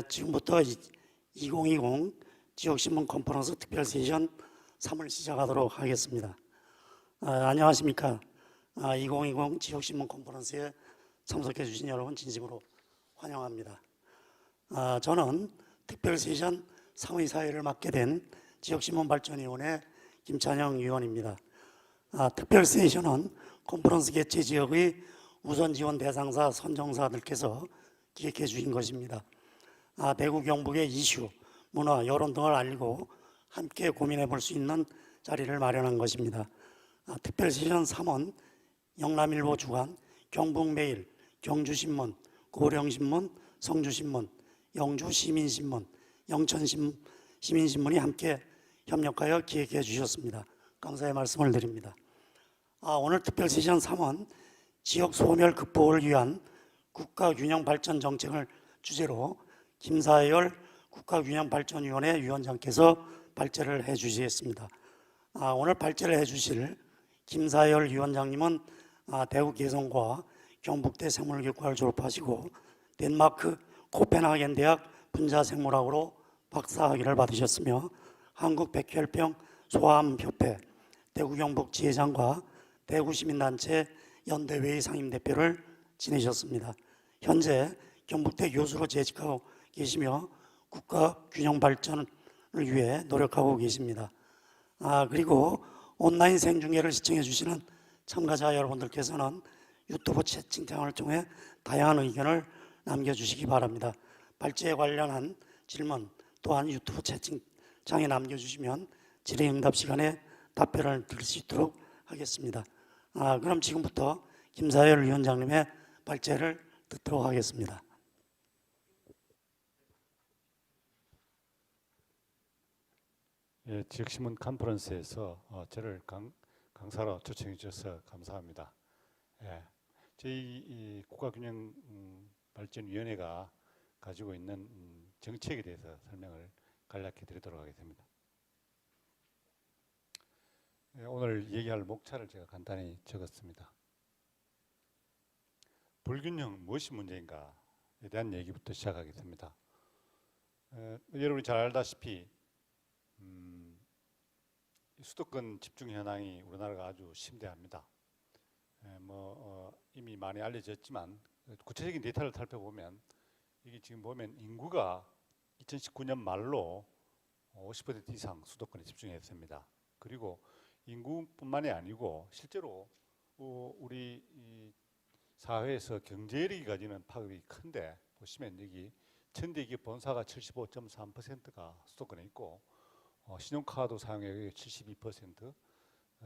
지금부터 2020 지역신문 컨퍼런스 특별 세션 3을 시작하도록 하겠습니다. 안녕하십니까. 2020 지역신문 컨퍼런스에 참석해 주신 여러분 진심으로 환영합니다. 저는 특별 세션 3의 사회를 맡게 된 지역신문발전위원회 김찬영 위원입니다. 특별 세션은 컨퍼런스 개최 지역의 우선 지원 대상사 선정사들께서 기획해 주신 것입니다. 대구 경북의 이슈, 문화, 여론 등을 알리고 함께 고민해 볼 수 있는 자리를 마련한 것입니다. 특별 세션 3은 영남일보 주간, 경북매일, 경주신문, 고령신문, 성주신문, 영주시민신문, 영천시민신문이 함께 협력하여 기획해 주셨습니다. 감사의 말씀을 드립니다. 오늘 특별 세션 3은 지역 소멸 극복을 위한 국가균형발전 정책을 주제로 김사열 국가균형발전위원회 위원장께서 발제를 해 주시겠습니다. 오늘 발제를 해 주실 김사열 위원장님은 대구 개성과 경북대 생물교육과를 졸업하시고 덴마크 코펜하겐 대학 분자생물학으로 박사학위를 받으셨으며 한국백혈병 소아암협회 대구 경북 지회장과 대구시민단체 연대회의 상임대표를 지내셨습니다. 현재 경북대 교수로 재직하고 계시며 국가균형발전을 위해 노력하고 계십니다. 그리고 온라인 생중계를 시청해 주시는 참가자 여러분들께서는 유튜브 채팅창을 통해 다양한 의견을 남겨주시기 바랍니다. 발제에 관련한 질문 또한 유튜브 채팅창에 남겨주시면 질의응답 시간에 답변을 드릴 수 있도록 하겠습니다. 그럼 지금부터 김사열 위원장님의 발제를 듣도록 하겠습니다. 예, 지역신문 컨퍼런스에서 저를 강사로 초청해 주셔서 감사합니다. 예, 저희 국가균형발전위원회가 가지고 있는 정책에 대해서 설명을 간략히 드리도록 하겠습니다. 예, 오늘 얘기할 목차를 제가 간단히 적었습니다. 불균형 무엇이 문제인가에 대한 얘기부터 시작하겠습니다. 여러분이 잘 알다시피 수도권 집중 현황이 우리나라가 아주 심대합니다. 이미 많이 알려졌지만 구체적인 데이터를 살펴보면 이게 지금 보면 인구가 2019년 말로 50% 이상 수도권에 집중했습니다. 그리고 인구뿐만이 아니고 실제로 우리 사회에서 경제력이 가지는 파급이 큰데 보시면 여기 천대기업 본사가 75.3%가 수도권에 있고 신용카드 사용액의 72%,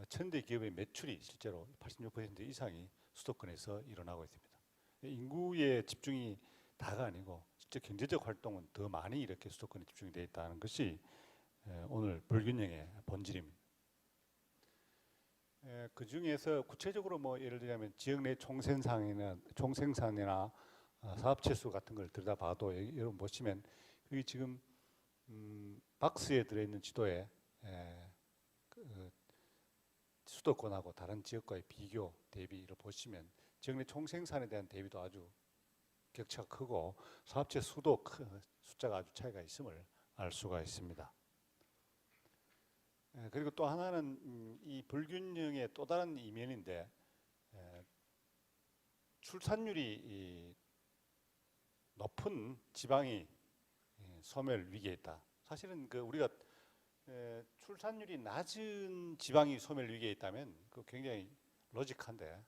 천대 기업의 매출이 실제로 86% 이상이 수도권에서 일어나고 있습니다. 인구의 집중이 다가 아니고 실제 경제적 활동은 더 많이 이렇게 수도권에 집중이 되어 있다는 것이 오늘 불균형의 본질입니다. 그 중에서 구체적으로 예를 들자면 지역 내 총생산이나 사업체수 같은 걸 들여다봐도 여러분 보시면 여기 지금 박스에 들어있는 지도에 수도권하고 다른 지역과의 비교 대비를 보시면 지역 내 총생산에 대한 대비도 아주 격차가 크고 사업체 수도 숫자가 아주 차이가 있음을 알 수가 있습니다. 그리고 또 하나는 이 불균형의 또 다른 이면인데 출산율이 높은 지방이 소멸 위기에 있다. 사실은 우리가 출산율이 낮은 지방이 소멸 위기에 있다면 굉장히 로직한데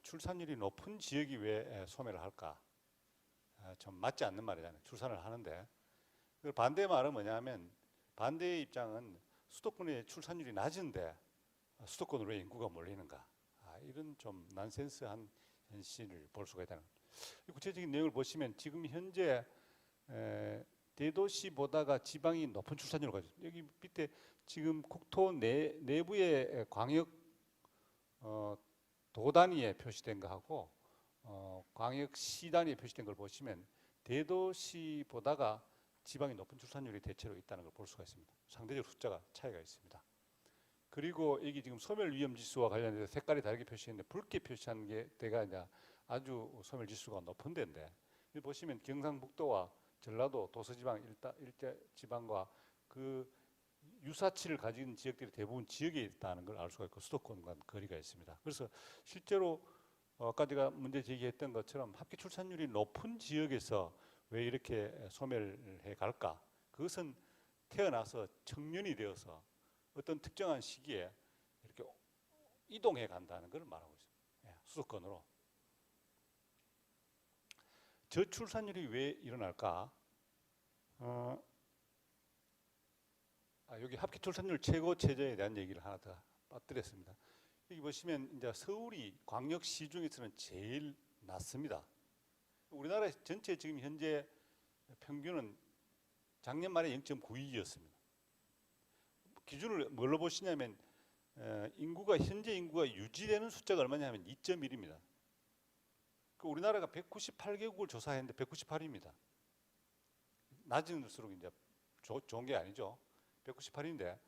출산율이 높은 지역이 왜 소멸을 할까? 좀 맞지 않는 말이잖아요. 출산을 하는데 반대의 말은 뭐냐면 반대의 입장은 수도권의 출산율이 낮은데 수도권으로 왜 인구가 몰리는가? 이런 좀 난센스한 현실을 볼 수가 있다는 거죠. 구체적인 내용을 보시면 지금 현재 대도시보다가 지방이 높은 출산율을 가지고 있습니다. 여기 밑에 지금 국토 내부의 광역 도 단위에 표시된 거하고 광역시 단위에 표시된 걸 보시면 대도시보다가 지방이 높은 출산율이 대체로 있다는 걸 볼 수가 있습니다. 상대적으로 숫자가 차이가 있습니다. 그리고 여기 지금 소멸 위험 지수와 관련해서 색깔이 다르게 표시했는데 붉게 표시한 데가 이제 아주 소멸 지수가 높은 데인데 여기 보시면 경상북도와 전라도, 도서지방, 일대지방과 그 유사치를 가진 지역들이 대부분 지역에 있다는 걸 알 수가 있고 수도권과 거리가 있습니다. 그래서 실제로 아까 제가 문제 제기했던 것처럼 합계 출산율이 높은 지역에서 왜 이렇게 소멸해 갈까? 그것은 태어나서 청년이 되어서 어떤 특정한 시기에 이렇게 이동해 간다는 걸 말하고 있습니다. 수도권으로. 저출산율이 왜 일어날까? 여기 합계 출산율 최고 최저에 대한 얘기를 하나 더 빠뜨렸습니다. 여기 보시면 이제 서울이 광역시 중에서는 제일 낮습니다. 우리나라 전체 지금 현재 평균은 작년 말에 0.92였습니다. 기준을 뭘로 보시냐면 현재 인구가 유지되는 숫자가 얼마냐면 2.1입니다. 우리나라가 198개국을 조사했는데 198입니다. 낮을수록 이제 좋은 게 아니죠. 198인데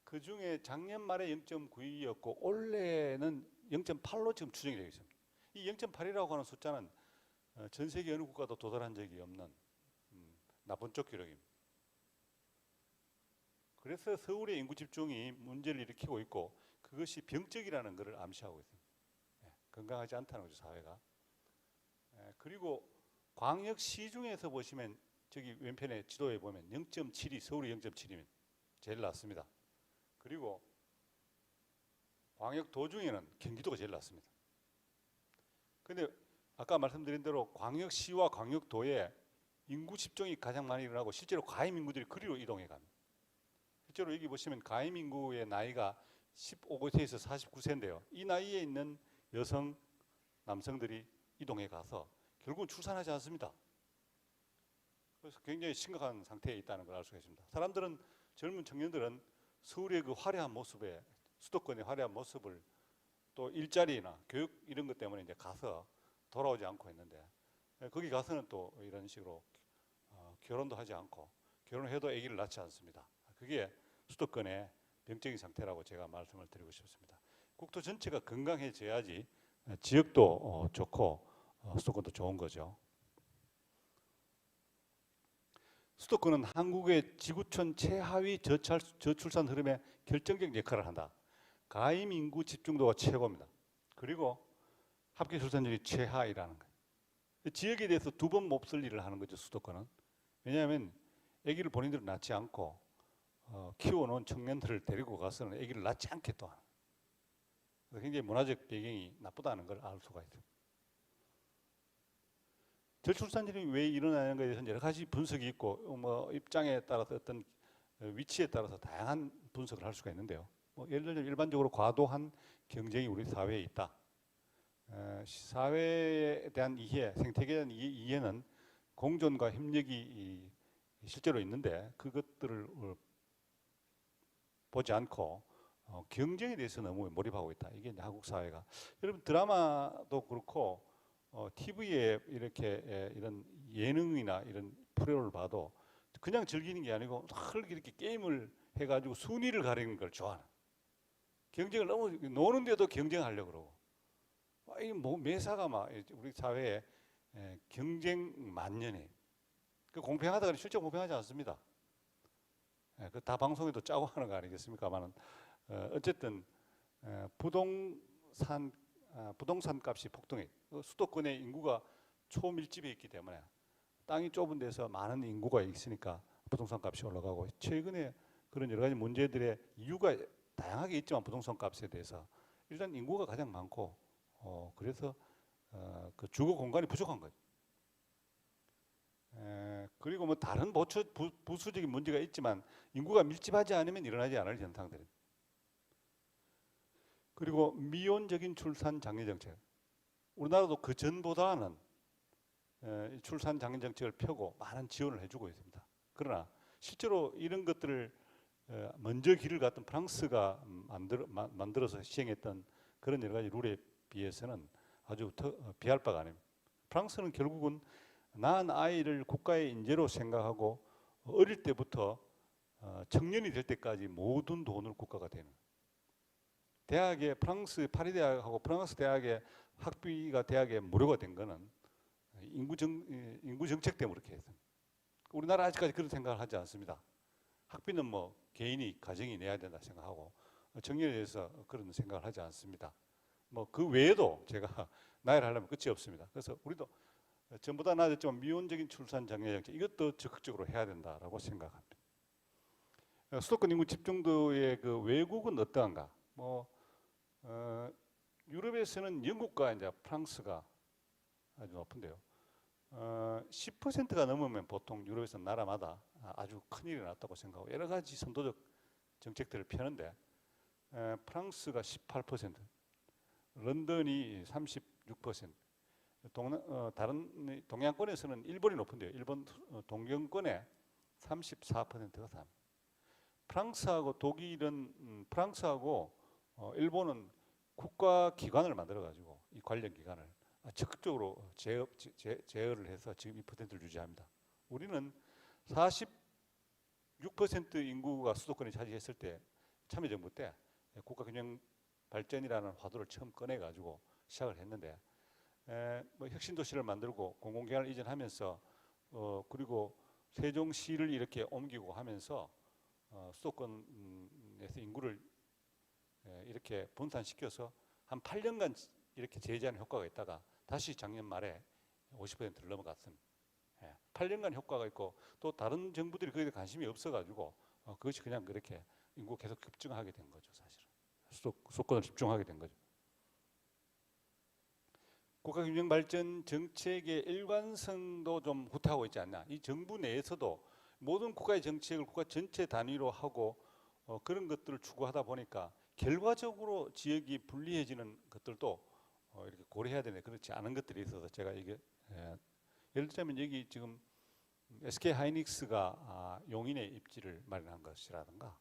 그 중에 작년 말에 0.92였고 올해는 0.8로 지금 추정이 되고 있습니다. 이 0.8이라고 하는 숫자는 전 세계 어느 국가도 도달한 적이 없는 나쁜 쪽 기록입니다. 그래서 서울의 인구 집중이 문제를 일으키고 있고 그것이 병적이라는 것을 암시하고 있습니다. 건강하지 않다는 거죠, 사회가. 그리고 광역시 중에서 보시면 저기 왼편에 지도에 보면 0.7이 서울이 0.7이면 제일 낮습니다. 그리고 광역도 중에는 경기도가 제일 낮습니다. 그런데 아까 말씀드린 대로 광역시와 광역도에 인구 집중이 가장 많이 일어나고 실제로 가임 인구들이 그리로 이동해 갑니다. 실제로 여기 보시면 가임 인구의 나이가 15세에서 49세인데요. 이 나이에 있는 여성, 남성들이 이동해 가서 결국은 출산하지 않습니다. 그래서 굉장히 심각한 상태에 있다는 걸 알 수가 있습니다. 사람들은 젊은 청년들은 서울의 그 화려한 모습에 수도권의 화려한 모습을 또 일자리나 교육 이런 것 때문에 이제 가서 돌아오지 않고 있는데 거기 가서는 또 이런 식으로 결혼도 하지 않고 결혼해도 아기를 낳지 않습니다. 그게 수도권의 병적인 상태라고 제가 말씀을 드리고 싶습니다. 국토 전체가 건강해져야지 지역도 좋고 수도권도 좋은 거죠. 수도권은 한국의 지구촌 최하위 저출산 흐름에 결정적 역할을 한다. 가임 인구 집중도가 최고입니다. 그리고 합계 출산율이 최하위라는 거예요. 지역에 대해서 두 번 몹쓸 일을 하는 거죠, 수도권은. 왜냐하면 아기를 본인들은 낳지 않고 키워놓은 청년들을 데리고 가서는 아기를 낳지 않게 또 하는 거예요. 굉장히 문화적 배경이 나쁘다는 걸 알 수가 있어요. 저출산율이 왜 일어나는 것에 대해서는 여러 가지 분석이 있고 입장에 따라서 어떤 위치에 따라서 다양한 분석을 할 수가 있는데요. 예를 들면 일반적으로 과도한 경쟁이 우리 사회에 있다. 사회에 대한 이해, 생태계에 대한 이해는 공존과 협력이 실제로 있는데 그것들을 보지 않고 경쟁에 대해서 너무 몰입하고 있다. 이게 이제 한국 사회가. 여러분 드라마도 그렇고 TV에 이렇게 이런 예능이나 이런 프로를 봐도 그냥 즐기는 게 아니고 이렇게 게임을 해가지고 순위를 가리는 걸 좋아하는. 경쟁을 너무 노는데도 경쟁하려고 그러고. 이 매사가 막 우리 사회에 경쟁 만연해. 그 공평하다가 실제 공평하지 않습니다. 그 다 방송에도 짜고 하는 거 아니겠습니까만은 어쨌든 부동산 값이 폭등해. 수도권의 인구가 초밀집해 있기 때문에 땅이 좁은 데서 많은 인구가 있으니까 부동산 값이 올라가고 최근에 그런 여러 가지 문제들의 이유가 다양하게 있지만 부동산 값에 대해서 일단 인구가 가장 많고 그래서 그 주거 공간이 부족한 거죠. 그리고 뭐 다른 부수적인 문제가 있지만 인구가 밀집하지 않으면 일어나지 않을 현상들입니다. 그리고 미온적인 출산 장려 정책. 우리나라도 그 전보다는 출산 장려 정책을 펴고 많은 지원을 해주고 있습니다. 그러나 실제로 이런 것들을 먼저 길을 갔던 프랑스가 만들어서 시행했던 그런 여러 가지 룰에 비해서는 아주 비할 바가 아닙니다. 프랑스는 결국은 낳은 아이를 국가의 인재로 생각하고 어릴 때부터 청년이 될 때까지 모든 돈을 국가가 되는 거예요. 대학에 프랑스 파리 대학하고 프랑스 대학의 학비가 대학에 무료가 된 거는 인구 정책 때문에 그렇게 했습니다. 우리나라 아직까지 그런 생각을 하지 않습니다. 학비는 뭐 개인이 가정이 내야 된다 생각하고 청년에 대해서 그런 생각을 하지 않습니다. 뭐 그 외에도 제가 나열을 하려면 끝이 없습니다. 그래서 우리도 전보다 나아졌지만 미온적인 출산 장려 정책 이것도 적극적으로 해야 된다라고 생각합니다. 수도권 인구 집중도의 그 외국은 어떠한가? 유럽에서는 영국과 이제 프랑스가 아주 높은데요. 10%가 넘으면 보통 유럽에서 나라마다 아주 큰일이 났다고 생각하고 여러 가지 선도적 정책들을 펴는데 프랑스가 18%, 런던이 36%, 다른 동양권에서는 일본이 높은데요. 일본 동경권에 34%가 다. 프랑스하고 독일은 프랑스하고 일본은 국가 기관을 만들어 가지고 이 관련 기관을 적극적으로 제어를 해서 지금 2%를 유지합니다. 우리는 46% 인구가 수도권을 차지했을 때 참여정부 때 국가균형 발전이라는 화두를 처음 꺼내 가지고 시작을 했는데 뭐 혁신도시를 만들고 공공기관을 이전하면서 그리고 세종시를 이렇게 옮기고 하면서 수도권에서 인구를 이렇게 분산시켜서 한 8년간 이렇게 제재하는 효과가 있다가 다시 작년 말에 50%를 넘어갔습니다. 8년간 효과가 있고 또 다른 정부들이 거기에 관심이 없어가지고 그것이 그냥 그렇게 인구 계속 급증하게 된 거죠, 사실은. 수도권을 집중하게 된 거죠. 국가균형 발전 정책의 일관성도 좀 후퇴하고 있지 않나. 이 정부 내에서도 모든 국가의 정책을 국가 전체 단위로 하고 그런 것들을 추구하다 보니까 결과적으로 지역이 불리해지는 것들도 이렇게 고려해야 되는데 그렇지 않은 것들이 있어서 제가 이게 예를 들자면 여기 지금 SK 하이닉스가 용인에 입지를 마련한 것이라든가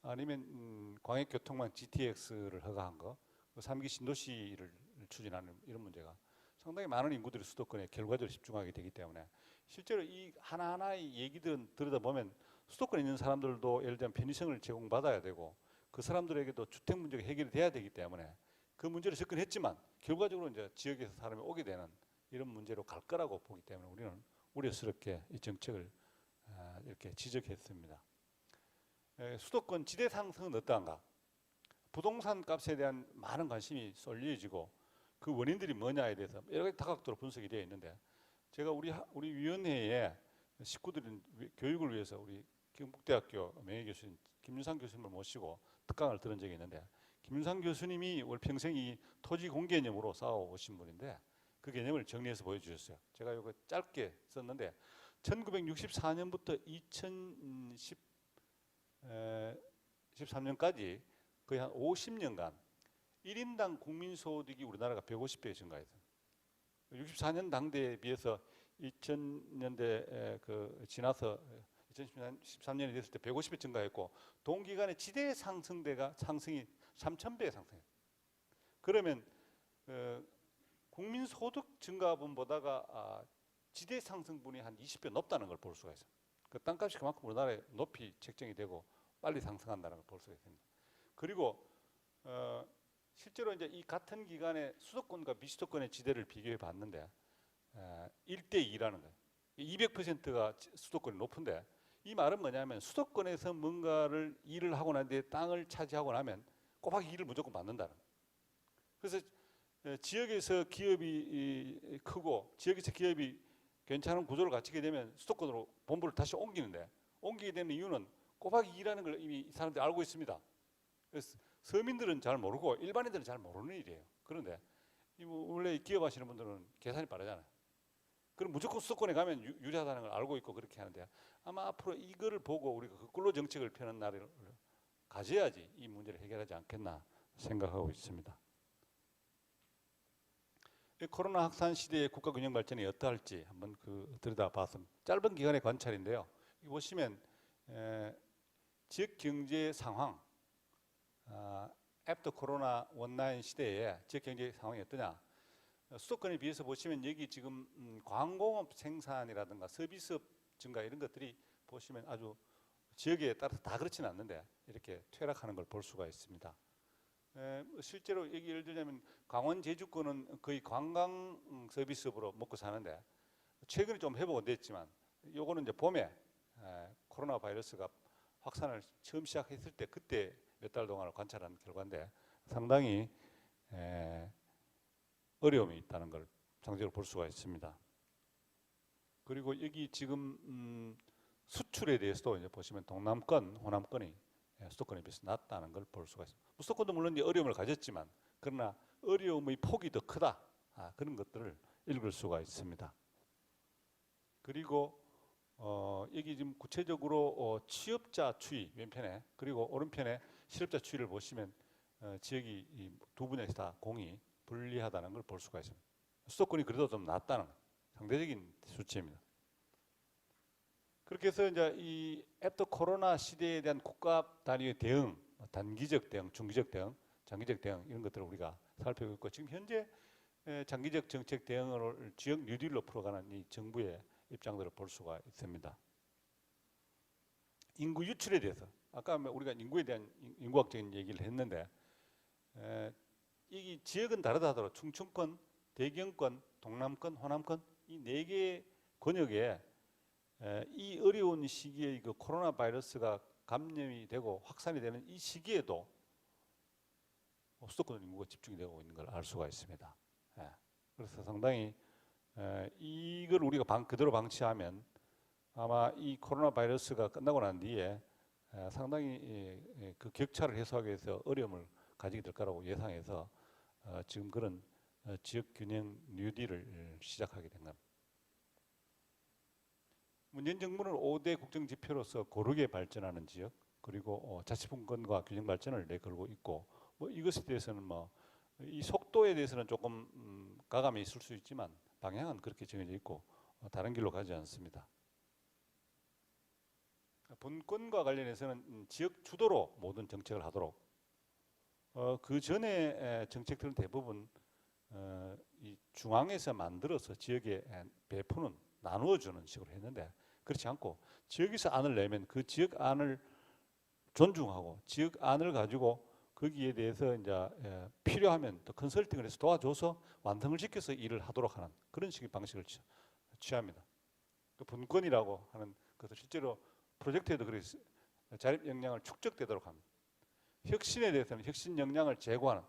아니면 광역교통망 GTX를 허가한 거, 3기 신도시를 추진하는 이런 문제가 상당히 많은 인구들이 수도권에 결과적으로 집중하게 되기 때문에 실제로 이 하나하나의 얘기들은 들여다보면 수도권에 있는 사람들도 예를 들면 편의성을 제공받아야 되고 그 사람들에게도 주택 문제가 해결이 돼야 되기 때문에 그 문제를 접근했지만 결과적으로 이제 지역에서 사람이 오게 되는 이런 문제로 갈 거라고 보기 때문에 우리는 우려스럽게 이 정책을 이렇게 지적했습니다. 수도권 지대 상승은 어떠한가? 부동산 값에 대한 많은 관심이 쏠려지고 그 원인들이 뭐냐에 대해서 여러 가지 다각도로 분석이 되어 있는데 제가 우리 위원회에 식구들 교육을 위해서 우리 경북대학교 명예교수님 김윤상 교수님을 모시고 특강을 들은 적이 있는데 김윤상 교수님이 올 평생 이 토지 공개념으로 싸워오신 분인데 그 개념을 정리해서 보여주셨어요. 제가 이거 짧게 썼는데 1964년부터 2013년까지 거의 한 50년간 1인당 국민소득이 우리나라가 150배 증가했어요. 64년 당대에 비해서 2000년대 지나서 2013년이 됐을 때 150배 증가했고 동기간에 지대 상승이 3000배 상승했어요. 그러면 국민소득 증가분보다가 지대 상승분이 한 20배 높다는 걸 볼 수가 있어요. 그 땅값이 그만큼 우리나라에 높이 책정이 되고 빨리 상승한다는 걸 볼 수가 있습니다. 그리고 실제로 이제 이 같은 기간에 수도권과 비수도권의 지대를 비교해 봤는데 1대2라는 거예요. 200%가 수도권이 높은데 이 말은 뭐냐면 수도권에서 뭔가를 일을 하고 난 뒤에 땅을 차지하고 나면 곱하기 2를 무조건 받는다는 거예요. 그래서 지역에서 기업이 크고 지역에서 기업이 괜찮은 구조를 갖추게 되면 수도권으로 본부를 다시 옮기는데 옮기게 되는 이유는 곱하기 2라는 걸 이미 이 사람들이 알고 있습니다. 그래서 서민들은 잘 모르고 일반인들은 잘 모르는 일이에요. 그런데 원래 기업 하시는 분들은 계산이 빠르잖아요. 그럼 무조건 수도권에 가면 유리하다는 걸 알고 있고 그렇게 하는데 아마 앞으로 이거를 보고 우리가 거꾸로 정책을 펴는 날을 가져야지 이 문제를 해결하지 않겠나 생각하고 있습니다. 코로나 확산 시대의 국가 균형 발전이 어떠할지 한번 들여다봤습니다. 짧은 기간의 관찰인데요. 여기 보시면 지역 경제 상황, 애프터 코로나 원라인 시대에 지역 경제 상황이 어떠냐? 수도권에 비해서 보시면 여기 지금 광공업 생산이라든가 서비스업 증가 이런 것들이 보시면 아주 지역에 따라서 다 그렇지는 않는데 이렇게 퇴락하는 걸 볼 수가 있습니다. 실제로 여기 예를 들자면 강원 제주권은 거의 관광 서비스업으로 먹고 사는데 최근에 좀 회복은 됐지만 요거는 이제 봄에 코로나 바이러스가 확산을 처음 시작했을 때 그때 몇 달 동안을 관찰한 결과인데 상당히 어려움이 있다는 걸 상적으로 볼 수가 있습니다. 그리고 여기 지금 수출에 대해서도 이제 보시면 동남권, 호남권이 수도권에 비해서 낮다는 걸 볼 수가 있습니다. 수도권도 물론 이제 어려움을 가졌지만 그러나 어려움의 폭이 더 크다. 그런 것들을 읽을 수가 있습니다. 그리고 여기 지금 구체적으로 취업자 추이 왼편에 그리고 오른편에 실업자 추이를 보시면 지역이 이 두 분야에서 다 공이 불리하다는 걸 볼 수가 있습니다. 수도권이 그래도 좀 낫다는 상대적인 수치입니다. 그렇게 해서 이제 이 애프터 코로나 시대에 대한 국가 단위의 대응, 단기적 대응, 중기적 대응, 장기적 대응 이런 것들을 우리가 살펴보고 있고 지금 현재 장기적 정책 대응을 지역 뉴딜로 풀어가는 이 정부의 입장들을 볼 수가 있습니다. 인구 유출에 대해서 아까 우리가 인구에 대한 인구학적인 얘기를 했는데 이 지역은 다르다 하더라도 충청권, 대경권, 동남권, 호남권 이 네 개의 권역에 이 어려운 시기에 그 코로나 바이러스가 감염이 되고 확산이 되는 이 시기에도 수도권 인구가 집중이 되고 있는 걸 알 수가 있습니다. 그래서 상당히 이걸 우리가 그대로 방치하면 아마 이 코로나 바이러스가 끝나고 난 뒤에 상당히 그 격차를 해소하기 위해서 어려움을 가지게 될 거라고 예상해서 지금 그런 지역 균형 뉴딜을 시작하게 된 겁니다. 문재인 정부는 5대 국정 지표로서 고르게 발전하는 지역 그리고 자치분권과 균형 발전을 내걸고 있고 뭐 이것에 대해서는 뭐 이 속도에 대해서는 조금 가감이 있을 수 있지만 방향은 그렇게 정해져 있고 다른 길로 가지 않습니다. 분권과 관련해서는 지역 주도로 모든 정책을 하도록 그 전에 정책들은 대부분 이 중앙에서 만들어서 지역에 배포는 나누어 주는 식으로 했는데 그렇지 않고 지역에서 안을 내면 그 지역 안을 존중하고 지역 안을 가지고 거기에 대해서 이제 필요하면 또 컨설팅을 해서 도와줘서 완성을 시켜서 일을 하도록 하는 그런 식의 방식을 취합니다. 그 분권이라고 하는 것을 실제로 프로젝트에도 그렇게 자립 역량을 축적되도록 합니다. 혁신에 대해서는 혁신 역량을 제고하는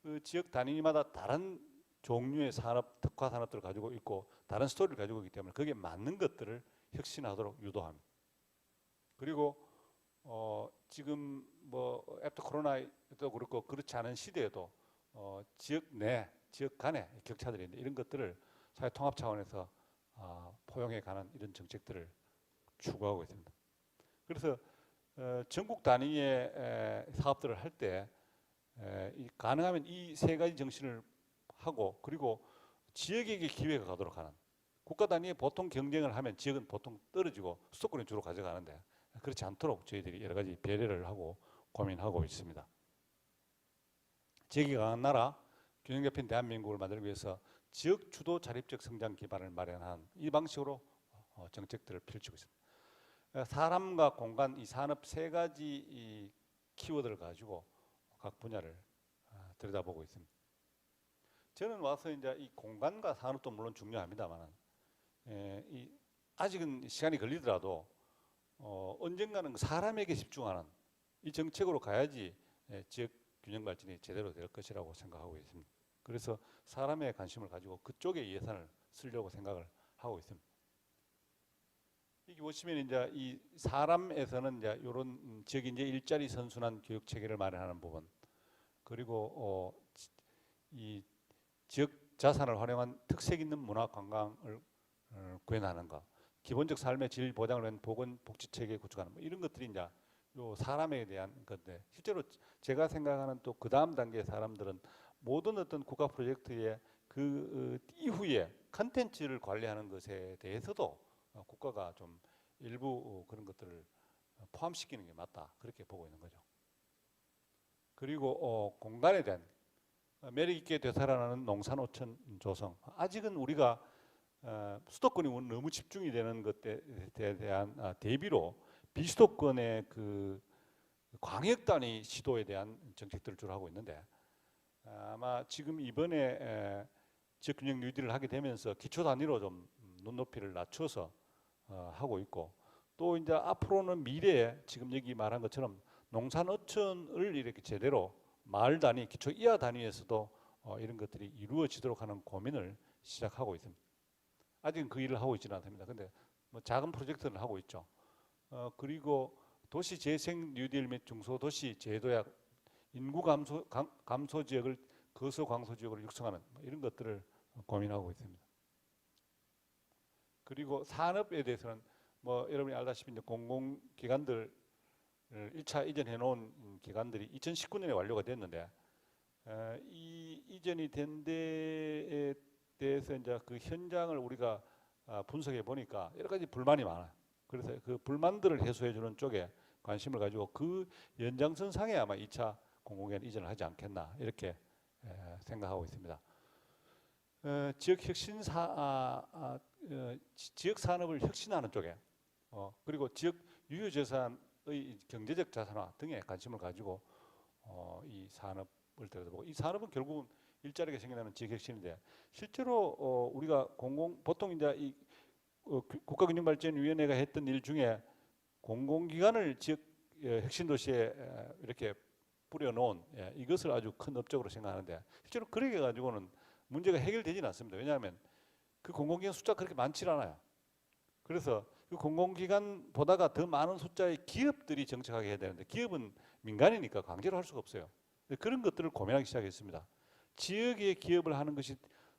그 지역 단위마다 다른 종류의 산업, 특화 산업들을 가지고 있고 다른 스토리를 가지고 있기 때문에 거기에 맞는 것들을 혁신하도록 유도합니다. 그리고 지금 뭐 애프터 코로나도 그렇고 그렇지 않은 시대에도 지역 내, 지역 간의 격차들이 있는데 이런 것들을 사회 통합 차원에서 포용해 가는 이런 정책들을 추구하고 있습니다. 그래서 전국 단위의 사업들을 할 때 가능하면 이 세 가지 정신을 하고 그리고 지역에게 기회가 가도록 하는 국가 단위의 보통 경쟁을 하면 지역은 보통 떨어지고 수도권이 주로 가져가는데 그렇지 않도록 저희들이 여러 가지 배려를 하고 고민하고 있습니다. 지역이 강한 나라, 균형 잡힌 대한민국을 만들기 위해서 지역 주도 자립적 성장 기반을 마련한 이 방식으로 정책들을 펼치고 있습니다. 사람과 공간, 이 산업 세 가지 이 키워드를 가지고 각 분야를 들여다보고 있습니다. 저는 와서 이제 이 공간과 산업도 물론 중요합니다만, 아직은 시간이 걸리더라도 언젠가는 사람에게 집중하는 이 정책으로 가야지 지역 균형 발전이 제대로 될 것이라고 생각하고 있습니다. 그래서 사람의 관심을 가지고 그쪽에 예산을 쓰려고 생각을 하고 있습니다. 여기 보시면 이제 이 사람에서는 이제 이런 지역 이제 일자리 선순환 교육 체계를 마련하는 부분, 그리고 이 지역 자산을 활용한 특색 있는 문화 관광을 구현하는 것, 기본적 삶의 질 보장을 위한 보건 복지 체계 구축하는 뭐 이런 것들이 이제 요 사람에 대한 건데 실제로 제가 생각하는 또 그 다음 단계의 사람들은 모든 어떤 국가 프로젝트의 그 이후에 컨텐츠를 관리하는 것에 대해서도 국가가 좀 일부 그런 것들을 포함시키는 게 맞다 그렇게 보고 있는 거죠. 그리고 공간에 대한 매력 있게 되살아나는 농산어촌 조성, 아직은 우리가 수도권이 너무 집중이 되는 것에 대한 대비로 비수도권의 그 광역 단위 시도에 대한 정책들을 주로 하고 있는데 아마 지금 이번에 지역 균형 뉴딜을 하게 되면서 기초 단위로 좀 눈높이를 낮춰서 하고 있고 또 이제 앞으로는 미래에 지금 여기 말한 것처럼 농산어촌을 이렇게 제대로 마을 단위, 기초 이하 단위에서도 이런 것들이 이루어지도록 하는 고민을 시작하고 있습니다. 아직은 그 일을 하고 있지는 않습니다. 근데 뭐 작은 프로젝트를 하고 있죠. 그리고 도시 재생 뉴딜 및 중소도시 재도약, 인구 감소 지역을 거소 광소 지역으로 육성하는 뭐 이런 것들을 고민하고 있습니다. 그리고 산업에 대해서는 뭐 여러분이 알다시피 이제 공공기관들 1차 이전해 놓은 기관들이 2019년에 완료가 됐는데 이 이전이 된 데에 대해서 이제 그 현장을 우리가 분석해 보니까 여러 가지 불만이 많아요. 그래서 그 불만들을 해소해 주는 쪽에 관심을 가지고 그 연장선 상에 아마 2차 공공기관 이전을 하지 않겠나 이렇게 생각하고 있습니다. 지역 산업을 혁신하는 쪽에 그리고 지역 유휴 재산의 경제적 자산화 등에 관심을 가지고 이 산업을 들여다보고 이 산업은 결국은 일자리가 생겨나는 지역 혁신인데 실제로 우리가 보통 이제 이 국가균형발전위원회가 했던 일 중에 공공기관을 지역 혁신 도시에 이렇게 뿌려놓은 이것을 아주 큰 업적으로 생각하는데 실제로 그렇게 가지고는 문제가 해결되지는 않습니다. 왜냐하면 그 공공기관 숫자가 그렇게 많지 않아요. 그래서 그 공공기관보다가 더 많은 숫자의 기업들이 정착하게 해야 되는데 기업은 민간이니까 강제로 할 수가 없어요. 그런 것들을 고민하기 시작했습니다. 지역의 기업을 하는 것이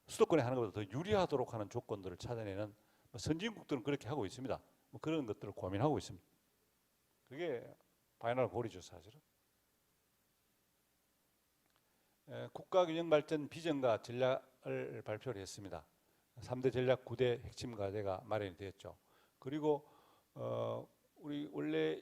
수도권에 하는 것보다 더 유리하도록 하는 조건들을 찾아내는 선진국들은 그렇게 하고 있습니다. 뭐 그런 것들을 고민하고 있습니다. 그게 파이널 골이죠, 사실은. 국가균형발전 비전과 전략을 발표를 했습니다. 3대 전략 9대 핵심 과제가 마련이 되었죠. 그리고 우리 원래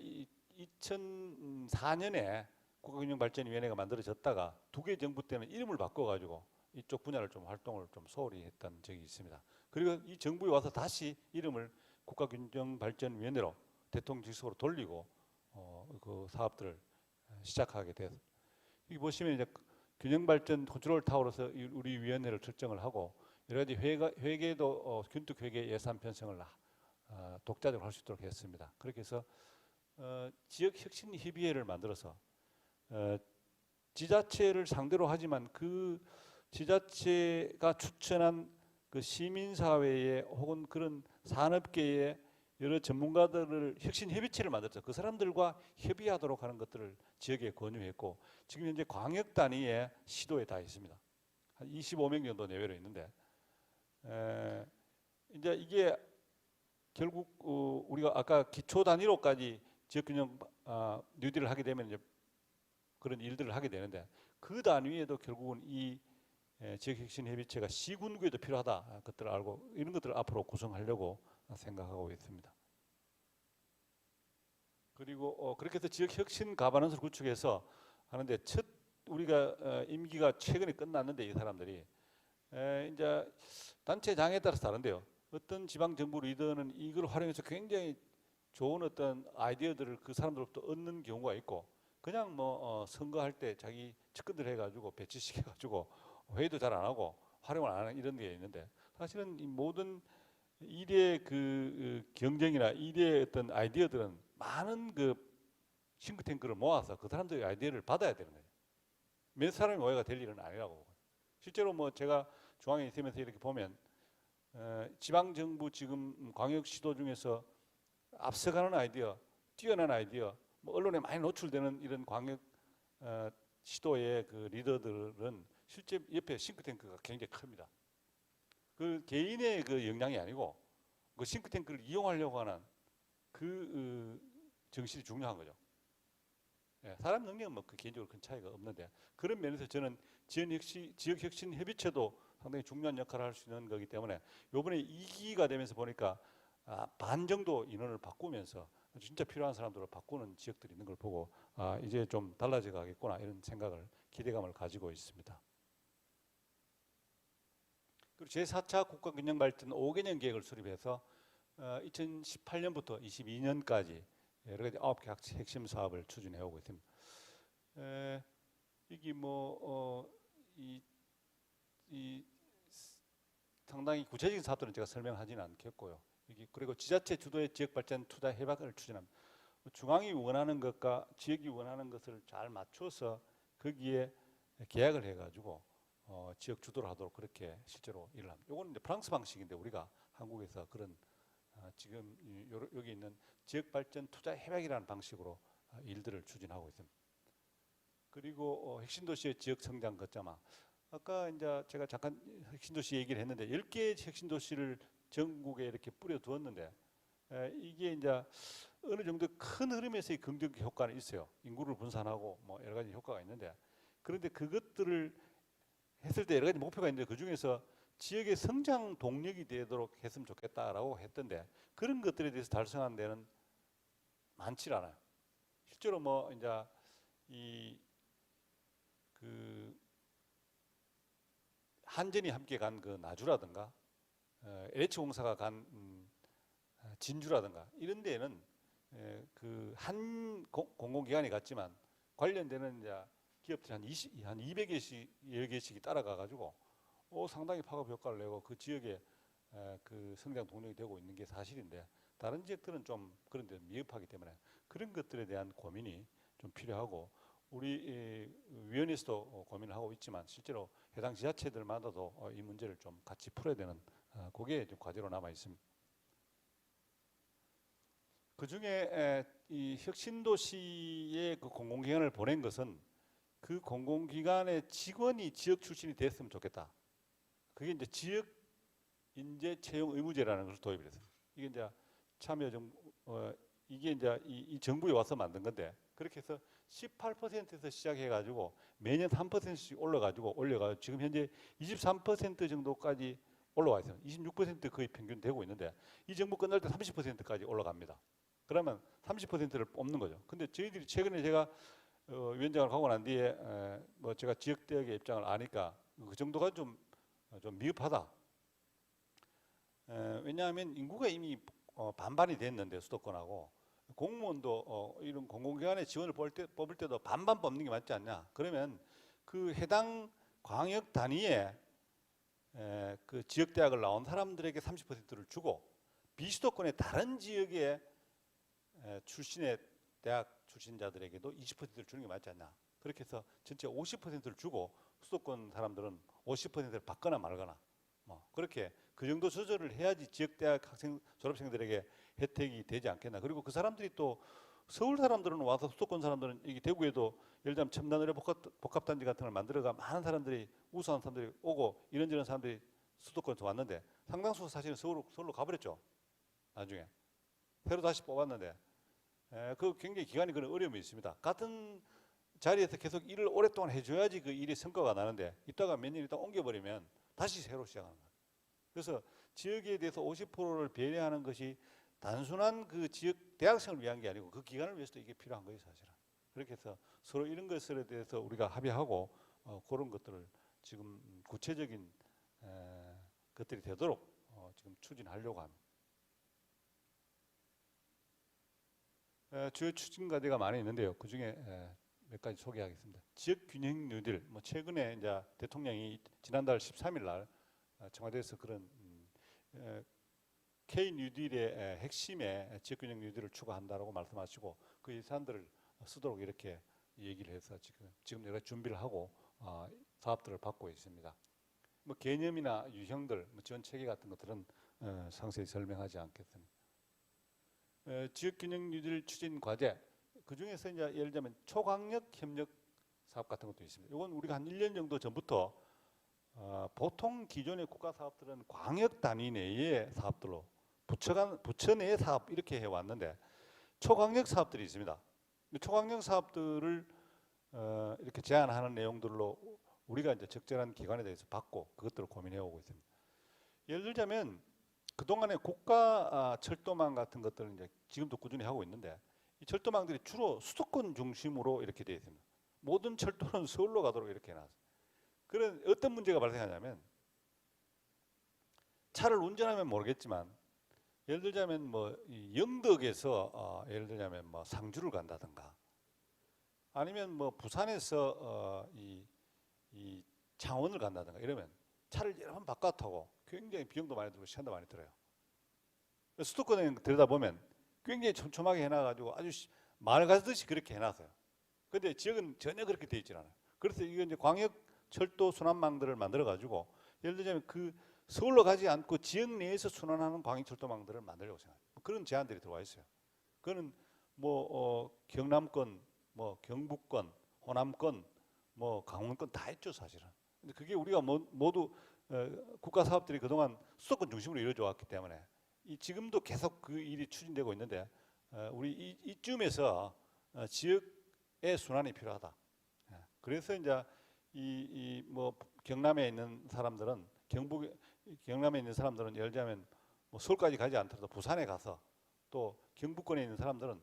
2004년에 국가균형발전위원회가 만들어졌다가 두 개 정부 때는 이름을 바꿔가지고 이쪽 분야를 좀 활동을 좀 소홀히 했던 적이 있습니다. 그리고 이 정부에 와서 다시 이름을 국가균형발전위원회로 대통령 직속으로 돌리고 그 사업들을 시작하게 됐습니다. 여기 보시면 이제 균형발전 컨트롤 타워로서 우리 위원회를 설정을 하고 여러 가지 회계도 균등 회계 예산 편성을 독자적으로 할 수 있도록 했습니다. 그렇게 해서 지역 혁신 협의회를 만들어서 지자체를 상대로 하지만 그 지자체가 추천한 그 시민사회에 혹은 그런 산업계의 여러 전문가들을 혁신 협의체를 만들어서 그 사람들과 협의하도록 하는 것들을 지역에 권유했고 지금 현재 광역 단위의 시도에 다 있습니다. 한 25명 정도 내외로 있는데 이제 이게 결국 우리가 아까 기초 단위로까지 지역균형 뉴딜을 하게 되면 이제 그런 일들을 하게 되는데 그 단위에도 결국은 이 지역혁신협의체가 시군구에도 필요하다 것들을 알고 이런 것들을 앞으로 구성하려고 생각하고 있습니다. 그리고 그렇게 해서 지역혁신 가바넌스를 구축해서 하는데 첫 우리가 임기가 최근에 끝났는데 이 사람들이 이제 단체 장에 따라서 다른데요. 어떤 지방 정부 리더는 이걸 활용해서 굉장히 좋은 어떤 아이디어들을 그 사람들로부터 얻는 경우가 있고 그냥 뭐 선거할 때 자기 측근들 해가지고 배치시켜가지고 회의도 잘 안 하고 활용을 안 하는 이런 게 있는데 사실은 이 모든 일의 그 경쟁이나 일의 어떤 아이디어들은 많은 그 싱크탱크를 모아서 그 사람들의 아이디어를 받아야 되는 거예요. 몇 사람이 모여가 될 일은 아니라고. 실제로 뭐 제가 중앙에 있으면서 이렇게 보면 지방 정부 지금 광역 시도 중에서 앞서가는 아이디어, 뛰어난 아이디어, 뭐 언론에 많이 노출되는 이런 광역 시도의 그 리더들은 실제 옆에 싱크탱크가 굉장히 큽니다. 그 개인의 그 역량이 아니고 그 싱크탱크를 이용하려고 하는 그 정신이 중요한 거죠. 사람 능력은 뭐 그 개인적으로 큰 차이가 없는데 그런 면에서 저는 지역혁신협의체도 상당히 중요한 역할을 할 수 있는 거기 때문에 이번에 2기가 되면서 보니까 반 정도 인원을 바꾸면서 진짜 필요한 사람들을 바꾸는 지역들이 있는 걸 보고 이제 좀 달라져 가겠구나 이런 생각을 기대감을 가지고 있습니다. 그리고 제4차 국가균형발전 5개년 계획을 수립해서 2018년부터 22년까지 여러 가지 9개 핵심 사업을 추진해 오고 있습니다. 이게 이 상당히 구체적인 사업들은 제가 설명하지는 않겠고요. 그리고 지자체 주도의 지역 발전 투자 협약을 추진합니다. 중앙이 원하는 것과 지역이 원하는 것을 잘 맞춰서 거기에 계약을 해가지고 지역 주도를 하도록 그렇게 실제로 일을 합니다. 이거는 이제 프랑스 방식인데 우리가 한국에서 그런 지금 여기 있는 지역 발전 투자 협약이라는 방식으로 일들을 추진하고 있습니다. 그리고 핵심 도시의 지역 성장 거점화. 아까 이제 제가 잠깐 핵심 도시 얘기를 했는데 10개의 핵심 도시를 전국에 이렇게 뿌려 두었는데 이게 이제 어느 정도 큰 흐름에서의 긍정 효과는 있어요. 인구를 분산하고 뭐 여러 가지 효과가 있는데 그런데 그것들을 했을 때 여러 가지 목표가 있는데 그 중에서 지역의 성장 동력이 되도록 했으면 좋겠다라고 했던데 그런 것들에 대해서 달성한 데는 많지 않아요. 실제로 뭐 이제 그 한전이 함께 간 그 나주라든가 LH공사가 간 진주라든가 이런 데에는 그 한 공공기관이 갔지만 관련되는 이제 기업들이 한 200개씩이 따라가 가지고 상당히 파급 효과를 내고 그 지역에 그 성장 동력이 되고 있는 게 사실인데 다른 지역들은 좀 그런 데 미흡하기 때문에 그런 것들에 대한 고민이 좀 필요하고 우리 위원회에서도 고민을 하고 있지만 실제로 해당 지자체들마다도 이 문제를 좀 같이 풀어야 되는 그게 좀 과제로 남아 있습니다. 그 중에 이 혁신도시의 그 공공기관을 보낸 것은 그 공공기관의 직원이 지역 출신이 됐으면 좋겠다. 그게 이제 지역 인재 채용 의무제라는 것을 도입을 했습니다. 이게 이제 이게 이제 이 정부에 와서 만든 건데 그렇게 해서 18%에서 시작해가지고 매년 3%씩 올려가지고 지금 현재 23% 정도까지 올라와 있어요. 26% 거의 평균 되고 있는데 이 정부 끝날 때 30%까지 올라갑니다. 그러면 30%를 뽑는 거죠. 근데 저희들이 최근에 제가 위원장을 가고 난 뒤에 뭐 제가 지역 대학의 입장을 아니까 그 정도가 좀 미흡하다. 왜냐하면 인구가 이미 반반이 됐는데 수도권하고 공무원도 이런 공공기관의 지원을 뽑을 때도 반반 뽑는 게 맞지 않냐? 그러면 그 해당 광역 단위에 그 지역 대학을 나온 사람들에게 30%를 주고 비수도권의 다른 지역의 출신의 대학 출신자들에게도 20%를 주는 게 맞지 않냐? 그렇게 해서 전체 50%를 주고 수도권 사람들은 50%를 받거나 말거나 뭐 그렇게 그 정도 조절을 해야지 지역 대학 학생 졸업생들에게 혜택이 되지 않겠나. 그리고 그 사람들이 또 서울 사람들은 와서 수도권 사람들은 이게 대구에도 예를 들면 첨단의료 복합단지 같은 걸 만들어가 많은 사람들이 우수한 사람들이 오고 이런저런 사람들이 수도권에서 왔는데 상당수 사실은 서울로 가버렸죠. 나중에 새로 다시 뽑았는데 그 굉장히 기간이 그런 어려움이 있습니다. 같은 자리에서 계속 일을 오랫동안 해줘야지 그 일이 성과가 나는데 이따가 몇 년 있다 옮겨버리면 다시 새로 시작하는 거예요. 그래서 지역에 대해서 50%를 배려하는 것이 단순한 그 지역 대학생을 위한 게 아니고 그 기간을 위해서도 이게 필요한 거예요, 사실은. 그렇게 해서 서로 이런 것에 대해서 우리가 합의하고 그런 것들을 지금 구체적인 것들이 되도록 지금 추진하려고 합니다. 주요 추진 과제가 많이 있는데요. 그 중에 몇 가지 소개하겠습니다. 지역 균형 뉴딜. 뭐 최근에 이제 대통령이 지난달 13일 날 청와대에서 그런 K 뉴딜의 핵심에 지역 균형 뉴딜을 추구한다라고 말씀하시고 그 예산들을 쓰도록 이렇게 얘기를 해서 지금 여러 준비를 하고 사업들을 받고 있습니다. 뭐 개념이나 유형들, 뭐 지원 체계 같은 것들은 상세히 설명하지 않겠습니다. 지역 균형 뉴딜 추진 과제 그 중에서 이제 예를 들면 초광역 협력 사업 같은 것도 있습니다. 이건 우리가 한 1년 정도 전부터 보통 기존의 국가 사업들은 광역 단위 내의 사업들로 부처 내의 사업 이렇게 해왔는데 초광역 사업들이 있습니다. 초광역 사업들을 이렇게 제안하는 내용들로 우리가 이제 적절한 기관에 대해서 받고 그것들을 고민해 오고 있습니다. 예를 들자면 그동안에 국가 철도망 같은 것들은 이제 지금도 꾸준히 하고 있는데 이 철도망들이 주로 수도권 중심으로 이렇게 되어 있습니다. 모든 철도는 서울로 가도록 이렇게 해놨어요. 그런 어떤 문제가 발생하냐면 차를 운전하면 모르겠지만 예를 들자면 뭐 영덕에서 예를 들자면 뭐 상주를 간다든가 아니면 뭐 부산에서 이 창원을 간다든가 이러면 차를 여러 번 바꿔 타고 굉장히 비용도 많이 들고 시간도 많이 들어요. 수도권에 들여다보면 굉장히 촘촘하게 해놔가지고 아주 마을 가듯이 그렇게 해놨어요. 근데 지역은 전혀 그렇게 돼 있질 않아요. 그래서 이거 이제 광역 철도 순환망들을 만들어가지고 예를 들자면 그 서울로 가지 않고 지역 내에서 순환하는 광역 철도망들을 만들려고 생각해요. 그런 제안들이 들어와 있어요. 그거는 경남권, 경북권, 호남권, 강원권 다 있죠 사실은. 근데 그게 우리가 모두 국가 사업들이 그동안 수도권 중심으로 이루어져 왔기 때문에 지금도 계속 그 일이 추진되고 있는데 우리 이쯤에서 지역의 순환이 필요하다. 그래서 이제 경남에 있는 사람들은 경남에 있는 사람들은 예를 들자면 서울까지 가지 않더라도 부산에 가서 또 경북권에 있는 사람들은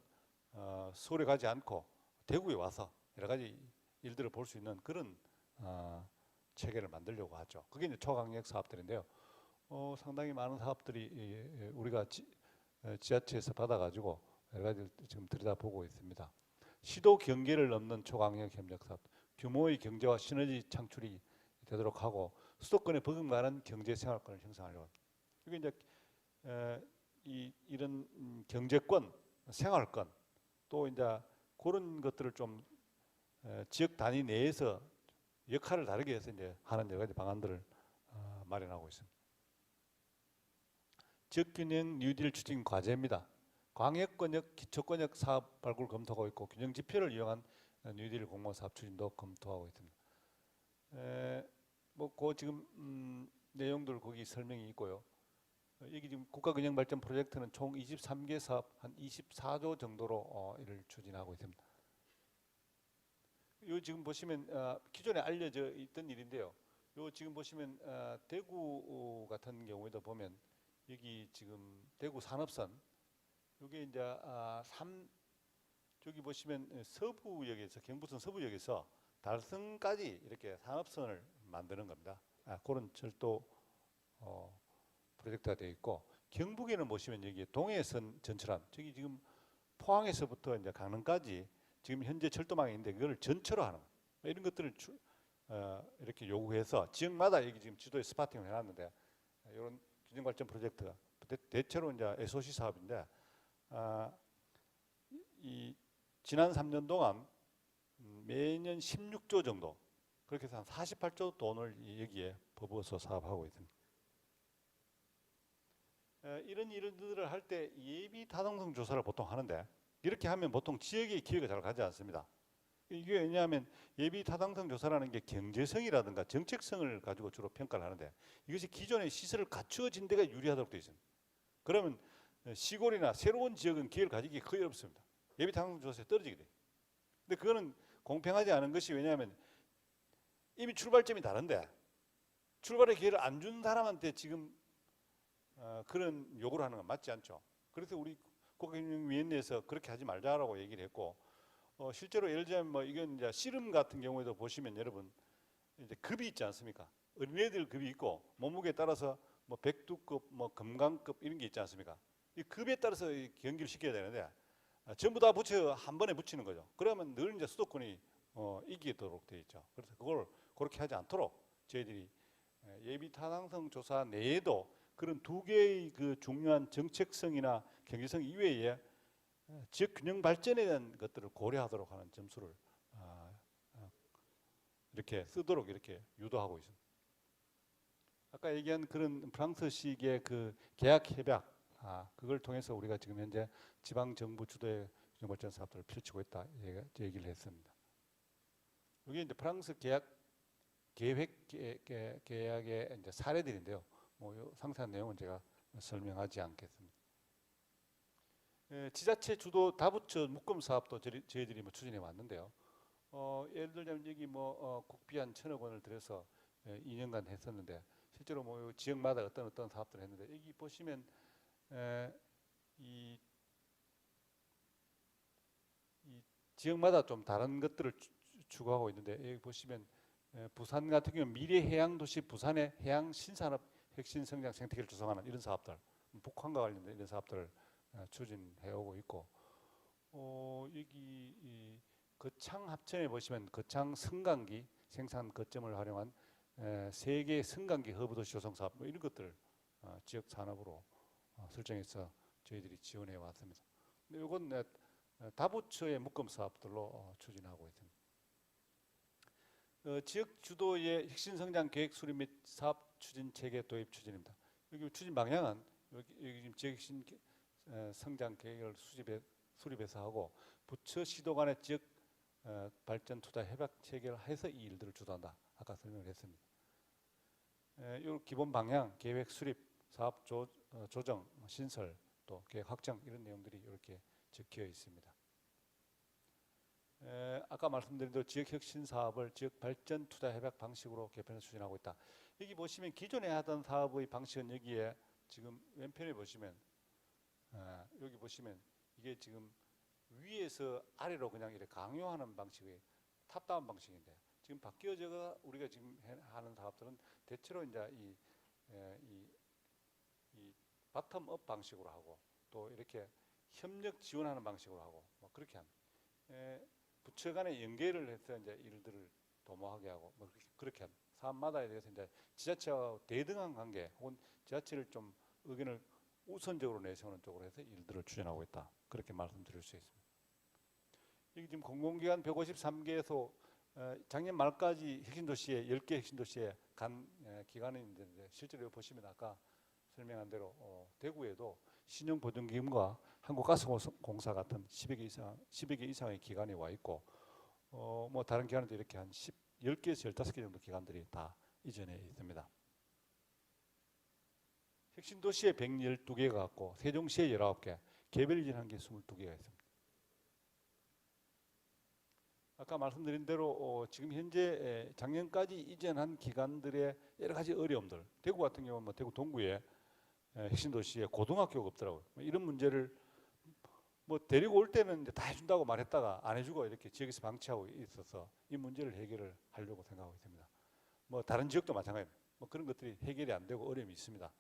서울에 가지 않고 대구에 와서 여러 가지 일들을 볼 수 있는 그런 체계를 만들려고 하죠. 그게 이제 초강력 사업들인데요. 상당히 많은 사업들이 우리가 지자체에서 받아가지고 여러 가지를 지금 들여다보고 있습니다. 시도 경계를 넘는 초강력 협력 사업, 규모의 경제와 시너지 창출이 되도록 하고 수도권에 버금가는 경제 생활권을 형성하려고 합니다. 이게 이제 이런 경제권, 생활권 또 이제 그런 것들을 좀 지역 단위 내에서 역할을 다르게 해서 이제 하는 여러 가지 방안들을 마련하고 있습니다. 지역균형 뉴딜 추진 과제입니다. 광역권역, 기초권역 사업 발굴 검토하고 있고 균형 지표를 이용한 뉴딜 공모 사업 추진도 검토하고 있습니다. 그 지금 내용들 거기 설명이 있고요. 여기 지금 국가균형발전 프로젝트는 총 23개 사업 한 24조 정도로 이를 추진하고 있습니다. 요 지금 보시면 기존에 알려져 있던 일인데요. 요 지금 보시면 대구 같은 경우에도 보면 여기 지금 대구 산업선 요게 이제 저기 보시면 서부역에서 경부선 서부역에서 달성까지 이렇게 산업선을 만드는 겁니다. 그런 철도 프로젝트가 되어 있고 경북에는 보시면 여기 동해선 전철함 저기 지금 포항에서부터 이제 강릉까지 지금 현재 철도망이 있는데 그걸 전철로 하는 이런 것들을 이렇게 요구해서 지역마다 여기 지금 지도에 스파팅을 해놨는데 이런 균형 발전 프로젝트가 대체로 이제 SOC 사업인데 이 지난 3년 동안 매년 16조 정도 그렇게 해서 한 48조 돈을 여기에 퍼부어서 사업하고 있습니다. 이런 일들을 할 때 예비 타당성 조사를 보통 하는데 이렇게 하면 보통 지역의 기회가 잘 가지 않습니다. 이게 왜냐하면 예비 타당성 조사라는 게 경제성이라든가 정책성을 가지고 주로 평가를 하는데 이것이 기존의 시설을 갖추어진 데가 유리하도록 되어 있습니다. 그러면 시골이나 새로운 지역은 기회를 가지기 거의 없습니다. 예비 타당성 조사에 떨어지게 돼요. 근데 그거는 공평하지 않은 것이 왜냐하면 이미 출발점이 다른데 출발의 기회를 안 준 사람한테 지금 그런 요구를 하는 건 맞지 않죠. 그래서 우리 국가균형위원회에서 그렇게 하지 말자라고 얘기를 했고 실제로 예를 들면 이건 이제 씨름 같은 경우에도 보시면 여러분 이제 급이 있지 않습니까? 어린애들 급이 있고 몸무게에 따라서 백두급, 금강급 이런 게 있지 않습니까? 이 급에 따라서 경기를 시켜야 되는데 전부 다 한 번에 붙이는 거죠. 그러면 늘 이제 수도권이 이기도록 되어 있죠. 그래서 그걸 그렇게 하지 않도록 저희들이 예비 타당성 조사 내에도 그런 두 개의 그 중요한 정책성이나 경제성 이외에 지역 균형 발전에 대한 것들을 고려하도록 하는 점수를 이렇게 쓰도록 이렇게 유도하고 있습니다. 아까 얘기한 그런 프랑스식의 그 계약 협약 그걸 통해서 우리가 지금 현재 지방 정부 주도의 균형 발전 사업들을 펼치고 있다 얘기를 했습니다. 이게 이제 프랑스 계약의 이제 사례들인데요. 상세한 내용은 제가 설명하지 않겠습니다. 지자체 주도 다부처 묶음 사업도 저희들이 추진해 왔는데요. 예를 들자면 여기 국비 한 1,000억 원을 들여서 2년간 했었는데 실제로 지역마다 어떤 사업들을 했는데 여기 보시면 이 지역마다 좀 다른 것들을 추구하고 있는데 여기 보시면 부산 같은 경우 미래해양도시 부산의 해양 신산업 혁신 성장 생태계를 조성하는 이런 사업들, 북한과 관련된 이런 사업들을 추진해 오고 있고 여기 거창 합천에 보시면 거창 승강기 생산 거점을 활용한 세계 승강기 허브 도시 조성 사업 이런 것들 지역 산업으로 설정해서 저희들이 지원해 왔습니다. 근데 이건 다부처의 묶음 사업들로 추진하고 있습니다. 지역 주도의 혁신 성장 계획 수립 및 사업 추진 체계 도입 추진입니다. 여기 추진 방향은 여기 지금 지역 혁신 성장 계획을 수립해서 하고 부처 시도 간의 지역 발전 투자 협약 체계를 해서 이 일들을 주도한다. 아까 설명을 했습니다. 이 기본 방향, 계획 수립, 사업 조정, 신설, 또 계획 확정 이런 내용들이 이렇게 적혀 있습니다. 아까 말씀드린 대로 지역 혁신 사업을 지역 발전 투자 협약 방식으로 개편해서 추진하고 있다. 여기 보시면 기존에 하던 사업의 방식은 여기에 지금 왼편에 보시면 여기 보시면 이게 지금 위에서 아래로 그냥 이렇게 강요하는 방식의 탑다운 방식인데 지금 바뀌어져가 우리가 지금 하는 사업들은 대체로 이제 이 바텀업 방식으로 하고 또 이렇게 협력 지원하는 방식으로 하고 뭐 그렇게 합니다. 부처 간에 연계를 해서 이제 일들을 도모하게 하고 뭐 그렇게 합니다. 사업마다에 대해서 이제 지자체와 대등한 관계 혹은 지자체를 좀 의견을 우선적으로 내세우는 쪽으로 해서 일들을 추진하고 있다. 그렇게 말씀드릴 수 있습니다. 여기 지금 공공기관 153개에서 작년 말까지 혁신도시에 10개 혁신도시에 간 기관이 있는데 실제로 보시면 아까 설명한 대로 대구에도 신용보증기금과 한국가스공사 같은 10여 개 이상의 기관이 와 있고 뭐 다른 기관도 이렇게 한 10개에서 15개 정도 기관들이 다 이전에 있습니다. 혁신도시에 112개가 있고 세종시에 19개, 개별 이전한 게 22개가 있습니다. 아까 말씀드린 대로 지금 현재 작년까지 이전한 기관들의 여러 가지 어려움들, 대구 같은 경우는 뭐 대구 동구에 혁신도시에 고등학교가 없더라고요. 이런 문제를 뭐 데리고 올 때는 이제 다 해준다고 말했다가 안 해주고 이렇게 지역에서 방치하고 있어서 이 문제를 해결을 하려고 생각하고 있습니다. 뭐 다른 지역도 마찬가지입니다. 뭐 그런 것들이 해결이 안 되고 어려움이 있습니다.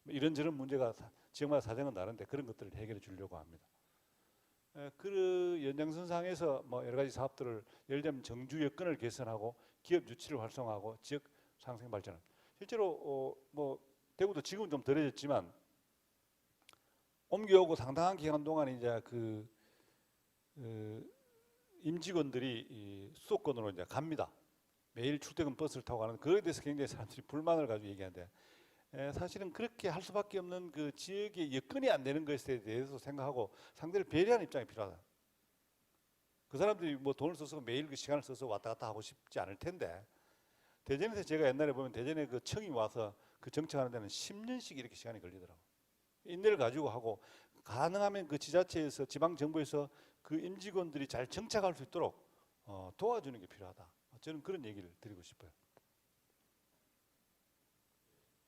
뭐 이런저런 문제가 지역마다 사정은 다른데 그런 것들을 해결해 주려고 합니다. 그 연장선상에서 뭐 여러 가지 사업들을 예를 들면 정주 여건을 개선하고 기업 유치를 활성화하고 지역 상생 발전을 실제로 뭐 대구도 지금은 좀 덜해졌지만 옮겨오고 상당한 기간 동안 이제 임직원들이 수도권으로 이제 갑니다. 매일 출퇴근 버스를 타고 가는 그거에 대해서 굉장히 사람들이 불만을 가지고 얘기하는데 사실은 그렇게 할 수밖에 없는 그 지역의 여건이 안 되는 것에 대해서 생각하고 상대를 배려하는 입장이 필요하다. 그 사람들이 뭐 돈을 써서 매일 그 시간을 써서 왔다 갔다 하고 싶지 않을 텐데 대전에서 제가 옛날에 보면 대전에 그 청이 와서 그 정착하는 데는 10년씩 이렇게 시간이 걸리더라고요. 인내를 가지고 하고 가능하면 그 지자체에서 지방정부에서 그 임직원들이 잘 정착할 수 있도록 도와주는 게 필요하다. 저는 그런 얘기를 드리고 싶어요.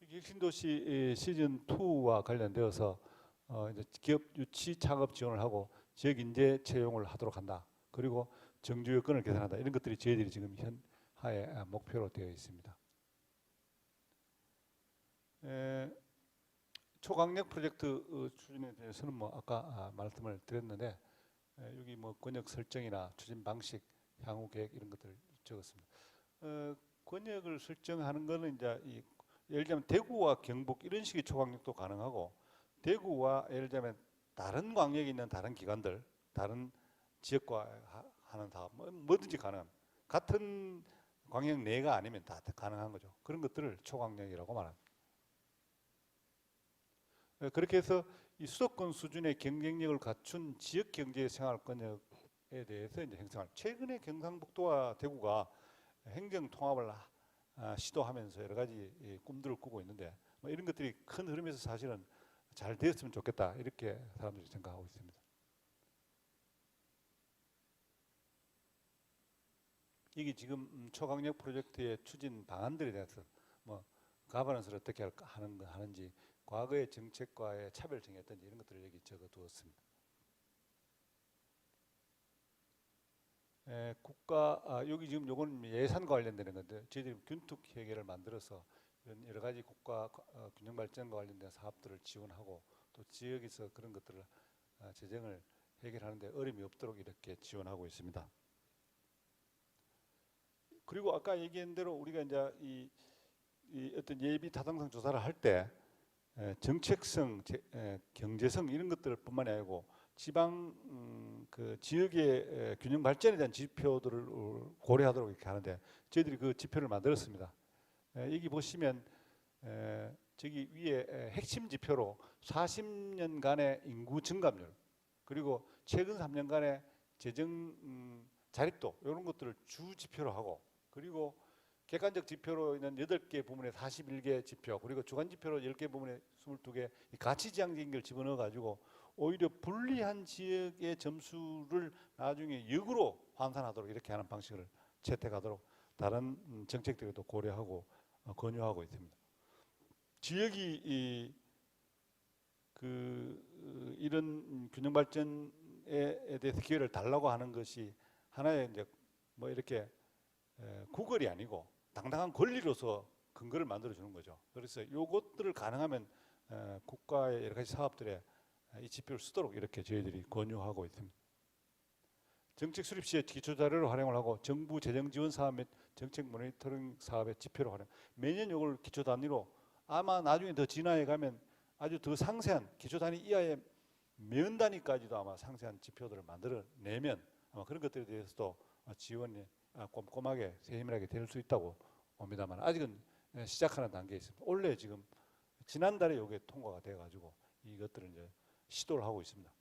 혁신도시 시즌 2와 관련되어서 이제 기업 유치 창업 지원을 하고 지역 인재 채용을 하도록 한다. 그리고 정주 여건을 개선한다. 이런 것들이 저희들이 지금 현하의 목표로 되어 있습니다. 초강력 프로젝트 추진에 대해서는 뭐 아까 말씀을 드렸는데 여기 뭐 권역 설정이나 추진 방식, 향후 계획 이런 것들을 적었습니다. 권역을 설정하는 거는 이제 예를 들면 대구와 경북 이런 식의 초강력도 가능하고 대구와 예를 들면 다른 광역에 있는 다른 기관들, 다른 지역과 하는 사업 뭐든지 가능합니다. 같은 광역 내가 아니면 다 가능한 거죠. 그런 것들을 초강력이라고 말합니다. 그렇게 해서 이 수도권 수준의 경쟁력을 갖춘 지역 경제 생활권역에 대해서 이제 형성할. 최근에 경상북도와 대구가 행정 통합을 시도하면서 여러 가지 꿈들을 꾸고 있는데 뭐 이런 것들이 큰 흐름에서 사실은 잘 되었으면 좋겠다 이렇게 사람들이 생각하고 있습니다. 이게 지금 초강력 프로젝트의 추진 방안들에 대해서 뭐 가버넌스를 어떻게 하는지 과거의 정책과의 차별점이 어떤지 이런 것들을 여기 적어두었습니다. 여기 지금 요건 예산과 관련되는 건데 저희들이 균특 회계를 만들어서 이런 여러 가지 국가 균형 발전과 관련된 사업들을 지원하고 또 지역에서 그런 것들을 재정을 해결하는데 어려움이 없도록 이렇게 지원하고 있습니다. 그리고 아까 얘기한 대로 우리가 이제 이 어떤 예비 타당성 조사를 할 때 정책성, 경제성 이런 것들뿐만이 아니고 지방 그 지역의 균형 발전에 대한 지표들을 고려하도록 이렇게 하는데 저희들이 그 지표를 만들었습니다. 여기 보시면 저기 위에 핵심 지표로 40년간의 인구 증감률 그리고 최근 3년간의 재정 자립도 이런 것들을 주 지표로 하고 그리고 객관적 지표로 있는 8개 부문에 41개 지표 그리고 주간 지표로 10개 부문에 22개 가치지향적인 걸 집어넣어 가지고 오히려 불리한 지역의 점수를 나중에 역으로 환산하도록 이렇게 하는 방식을 채택하도록 다른 정책들도 고려하고 권유하고 있습니다. 지역이 이런 균형 발전에 대해서 기회를 달라고 하는 것이 하나의 이제 뭐 이렇게 구걸이 아니고 당당한 권리로서 근거를 만들어 주는 거죠. 그래서 이것들을 가능하면 국가의 여러 가지 사업들에 이 지표를 쓰도록 이렇게 저희들이 권유하고 있습니다. 정책 수립 시에 기초 자료로 활용을 하고 정부 재정 지원 사업 및 정책 모니터링 사업의 지표로 활용. 매년 이걸 기초 단위로 아마 나중에 더 진화해 가면 아주 더 상세한 기초 단위 이하의 면 단위까지도 아마 상세한 지표들을 만들어 내면 아마 그런 것들에 대해서도 지원이 꼼꼼하게 세밀하게 될 수 있다고 봅니다만 아직은 시작하는 단계에 있습니다. 원래 지금 지난달에 이게 통과가 돼가지고 이것들을 이제 시도를 하고 있습니다.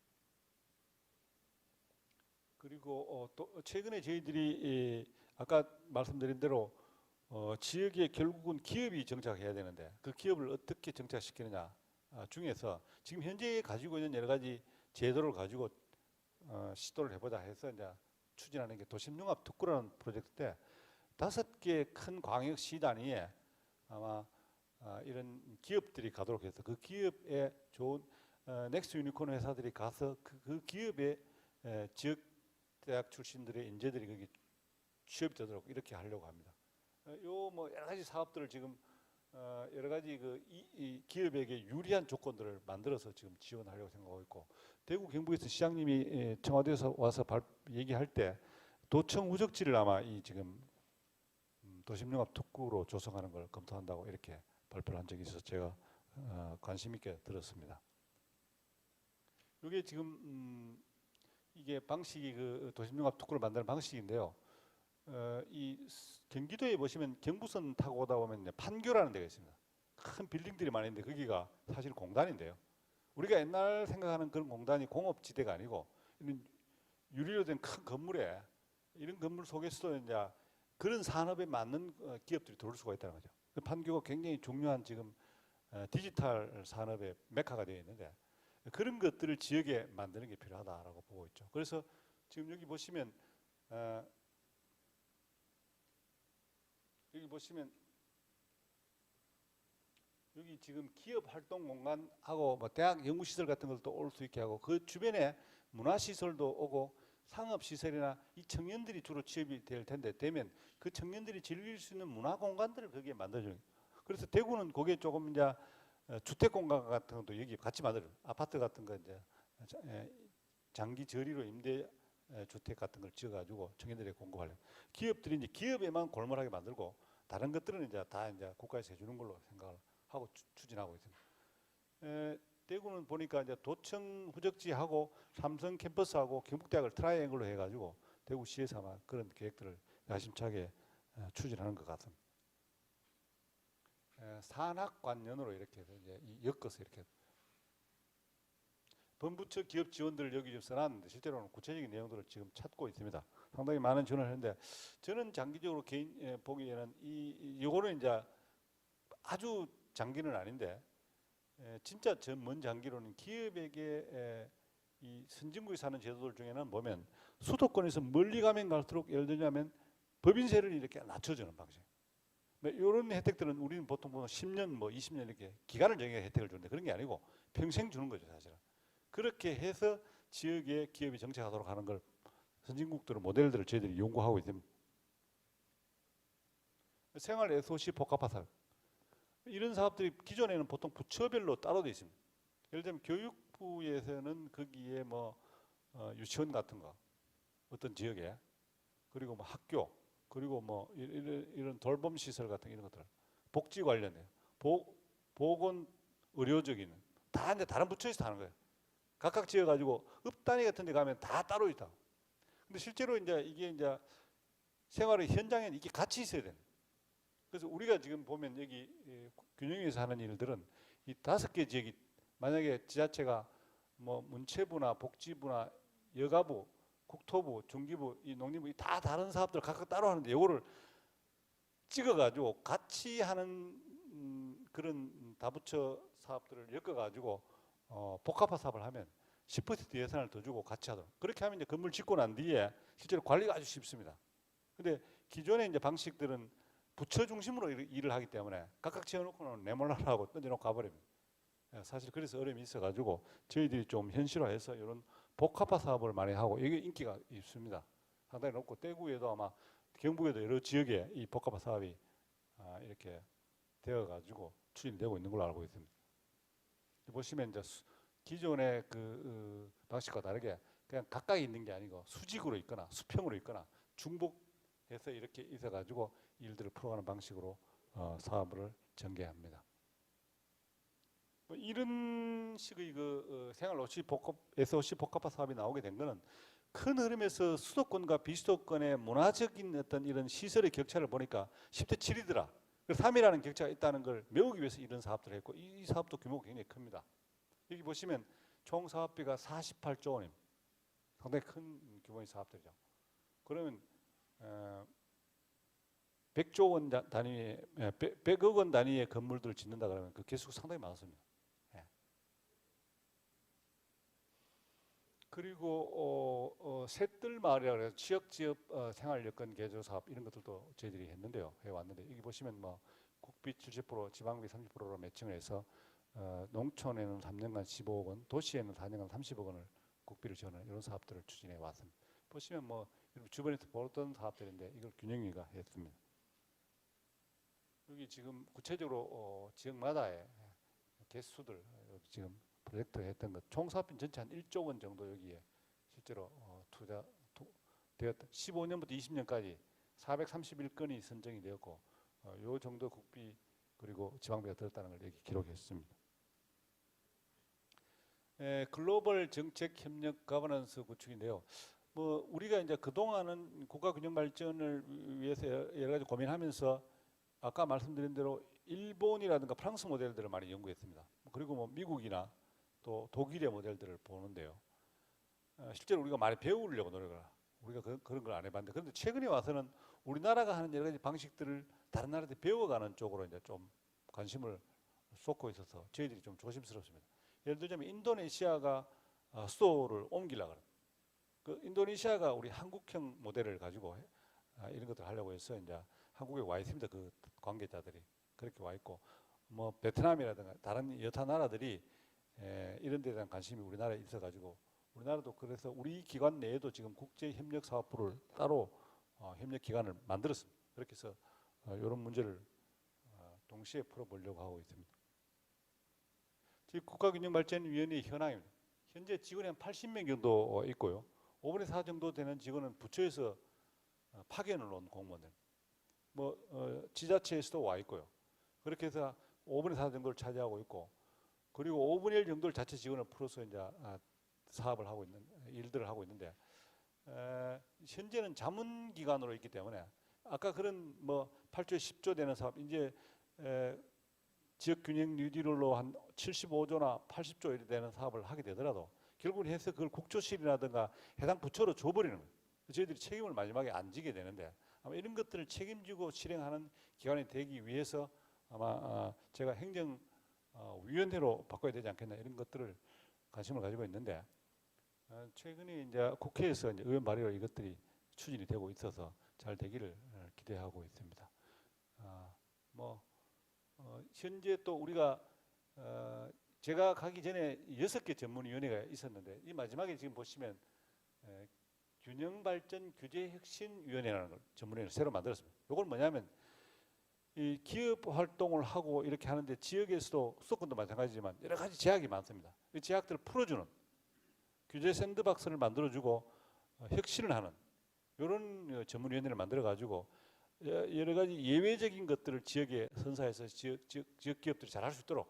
그리고 또 최근에 저희들이 아까 말씀드린 대로 지역에 결국은 기업이 정착해야 되는데 그 기업을 어떻게 정착시키느냐 중에서 지금 현재 가지고 있는 여러 가지 제도를 가지고 시도를 해보자 해서 이제 추진하는 게 도심융합 특구라는 프로젝트 때 5개 큰 광역시 단위에 아마 이런 기업들이 가도록 해서 그 기업에 좋은 넥스 유니콘 회사들이 가서 그 기업의 지역 대학 출신들의 인재들이 거기 취업이 되도록 이렇게 하려고 합니다. 요 뭐 여러 가지 사업들을 지금 여러 가지 이 기업에게 유리한 조건들을 만들어서 지금 지원하려고 생각하고 있고 대구 경북에서 시장님이 청와대에서 와서 얘기할 때 도청 우적지를 아마 이 지금 도심융합 특구로 조성하는 걸 검토한다고 이렇게 발표를 한 적이 있어서 제가 관심 있게 들었습니다. 이게 지금 이게 방식이 그 도심융합 특구를 만드는 방식인데요. 이 경기도에 보시면 경부선 타고 오다 보면 판교라는 데가 있습니다. 큰 빌딩들이 많이 있는데 거기가 사실 공단인데요. 우리가 옛날 생각하는 그런 공단이 공업지대가 아니고 유리로 된 큰 건물에 이런 건물 속에서도 이제 그런 산업에 맞는 기업들이 들어올 수가 있다는 거죠. 판교가 굉장히 중요한 지금 디지털 산업의 메카가 되어 있는데 그런 것들을 지역에 만드는 게 필요하다라고 보고 있죠. 그래서 지금 여기 보시면 여기 지금 기업 활동 공간하고 뭐 대학 연구 시설 같은 것도 올 수 있게 하고 그 주변에 문화 시설도 오고 상업 시설이나 이 청년들이 주로 취업이 될 텐데 되면 그 청년들이 즐길 수 있는 문화 공간들을 거기에 만들어주는. 그래서 대구는 거기에 조금 이제 주택 공간 같은 것도 여기 같이 만들어 아파트 같은 거 이제 장기 저리로 임대 주택 같은 걸 지어가지고 청년들에게 공급하려고. 기업들이 이제 기업에만 골몰하게 만들고 다른 것들은 이제 다 이제 국가에서 해주는 걸로 생각을 하고 추진하고 있습니다. 대구는 보니까 이제 도청 후적지하고 삼성 캠퍼스하고 경북대학을 트라이앵글로 해가지고 대구시에서 아마 그런 계획들을 야심차게 추진하는 것 같습니다. 산학관연으로 이렇게 해서 이제 엮어서 이렇게 본부처 기업 지원들을 여기 좀 써놨는데 실제로는 구체적인 내용들을 지금 찾고 있습니다. 상당히 많은 지원을 했는데 저는 장기적으로 개인 보기에는 이거는 이제 아주 장기는 아닌데 진짜 먼 장기로는 기업에게 이 선진국에 사는 제도들 중에는 보면 수도권에서 멀리 가면 갈수록 예를 들자면 법인세를 이렇게 낮춰주는 방식. 이런 혜택들은 우리는 보통 보면 10년 뭐 20년 이렇게 기간을 정해 혜택을 주는데 그런 게 아니고 평생 주는 거죠 사실은. 그렇게 해서 지역에 기업이 정착하도록 하는 걸 선진국들의 모델들을 저희들이 연구하고 있습니다. 생활 SOC 복합화 사업. 이런 사업들이 기존에는 보통 부처별로 따로 되어 있습니다. 예를 들면 교육부에서는 거기에 뭐 유치원 같은 거 어떤 지역에 그리고 뭐 학교 그리고 뭐 이런 돌봄 시설 같은 이런 것들 복지 관련해요. 보건 의료적인 다 이제 다른 부처에서 하는 거예요. 각각 지어가지고 읍단위 같은 데 가면 다 따로 있다. 근데 실제로 이제 이게 이제 생활의 현장에는 이게 같이 있어야 되는. 그래서 우리가 지금 보면 여기 균형위에서 하는 일들은 이 5개 지역이 만약에 지자체가 뭐 문체부나 복지부나 여가부, 국토부, 중기부, 이 농림부 이 다 다른 사업들 각각 따로 하는데 이거를 찍어가지고 같이 하는 그런 다부처 사업들을 엮어가지고 복합화 사업을 하면 10% 예산을 더 주고 같이 하도록. 그렇게 하면 이제 건물 짓고 난 뒤에 실제로 관리가 아주 쉽습니다. 근데 기존의 이제 방식들은 부처 중심으로 일을 하기 때문에 각각 지어놓고는 내몰라라고 던져놓고 가버립니다. 사실 그래서 어려움이 있어가지고 저희들이 좀 현실화해서 이런 복합화 사업을 많이 하고 이게 인기가 있습니다. 상당히 높고 대구에도 아마 경북에도 여러 지역에 이 복합화 사업이 이렇게 되어가지고 추진되고 있는 걸로 알고 있습니다. 보시면 이제 기존의 그 방식과 다르게 그냥 가까이 있는 게 아니고 수직으로 있거나 수평으로 있거나 중복해서 이렇게 있어가지고 일들을 풀어가는 방식으로 사업을 전개합니다. 뭐 이런 식의 그 생활 OC 복합 SOC 복합화 사업이 나오게 된 거는 큰 흐름에서 수도권과 비수도권의 문화적인 어떤 이런 시설의 격차를 보니까 10대 7이더라. 3이라는 격차가 있다는 걸 메우기 위해서 이런 사업들을 했고 이 사업도 규모가 굉장히 큽니다. 여기 보시면 총 사업비가 48조 원입니다. 상당히 큰 규모의 사업들이죠. 그러면 100조 원 단위의 100억 원 단위의 건물들을 짓는다 그러면 그 개수가 상당히 많습니다. 예. 그리고 셋들 마을이라고 해서 지역 생활 여건 개조 사업 이런 것들도 저희들이 했는데요. 해왔는데 여기 보시면 뭐 국비 70%, 지방비 30%로 매칭을 해서 농촌에는 3년간 15억 원, 도시에는 4년간 30억 원을 국비를 지원하는 이런 사업들을 추진해 왔습니다. 보시면 뭐 주변에서 보던 사업들인데 이걸 균형위가 했습니다. 여기 지금 구체적으로 지역마다의 개수들 지금 프로젝트 했던 것 총 사업비 전체 한 1조 원 정도 여기에 실제로 투자 되었다. 15년부터 20년까지 431건이 선정이 되었고 요 정도 국비 그리고 지방비가 들었다는 걸 여기 기록했습니다. 글로벌 정책 협력 가버넌스 구축인데요. 뭐 우리가 이제 그동안은 국가 균형 발전을 위해서 여러 가지 고민하면서 아까 말씀드린 대로 일본이라든가 프랑스 모델들을 많이 연구했습니다. 그리고 뭐 미국이나 또 독일의 모델들을 보는데요. 실제로 우리가 많이 배우려고 노력을 우리가 그런 걸 안 해봤는데 그런데 최근에 와서는 우리나라가 하는 여러 가지 방식들을 다른 나라들 배워가는 쪽으로 이제 좀 관심을 쏟고 있어서 저희들이 좀 조심스럽습니다. 예를 들자면 인도네시아가 수도를 옮기려고 합니다. 그 인도네시아가 우리 한국형 모델을 가지고 이런 것들 하려고 해서 이제 한국에 와 있습니다. 그 관계자들이 그렇게 와 있고 뭐 베트남이라든가 다른 여타 나라들이 이런 데에 대한 관심이 우리나라에 있어가지고 우리나라도 그래서 우리 기관 내에도 지금 국제협력사업부를 따로 협력기관을 만들었습니다. 그렇게 해서 이런 문제를 동시에 풀어보려고 하고 있습니다. 지금 국가균형발전위원회의 현황입니다. 현재 직원이 한 80명 정도 있고요. 5분의 4 정도 되는 직원은 부처에서 파견을 온 공무원들. 뭐 지자체에서도 와 있고요. 그렇게 해서 5분의 4 정도를 차지하고 있고, 그리고 5분의 1 정도를 자체 직원을 풀어서 이제 사업을 하고 있는 일들을 하고 있는데, 현재는 자문기관으로 있기 때문에 아까 그런 뭐 8조 10조 되는 사업 이제 지역균형 뉴딜로 한 75조나 80조 이렇게 되는 사업을 하게 되더라도 결국은 해서 그걸 국조실이라든가 해당 부처로 줘버리는 거예요. 저희들이 책임을 마지막에 안 지게 되는데 아마 이런 것들을 책임지고 실행하는 기관이 되기 위해서 아마 제가 행정위원회로 바꿔야 되지 않겠나 이런 것들을 관심을 가지고 있는데 최근에 이제 국회에서 이제 의원 발의로 이것들이 추진이 되고 있어서 잘 되기를 기대하고 있습니다. 현재 또 우리가 제가 가기 전에 6개 전문위원회가 있었는데 이 마지막에 지금 보시면 균형발전규제혁신위원회라는 걸 전문위원회를 새로 만들었습니다. 이건 뭐냐면 이 기업 활동을 하고 이렇게 하는데 지역에서도 수도권도 마찬가지지만 여러 가지 제약이 많습니다. 이 제약들을 풀어주는 규제 샌드박스를 만들어주고 혁신을 하는 이런 전문위원회를 만들어가지고 여러 가지 예외적인 것들을 지역에 선사해서 지역 기업들이 잘 할 수 있도록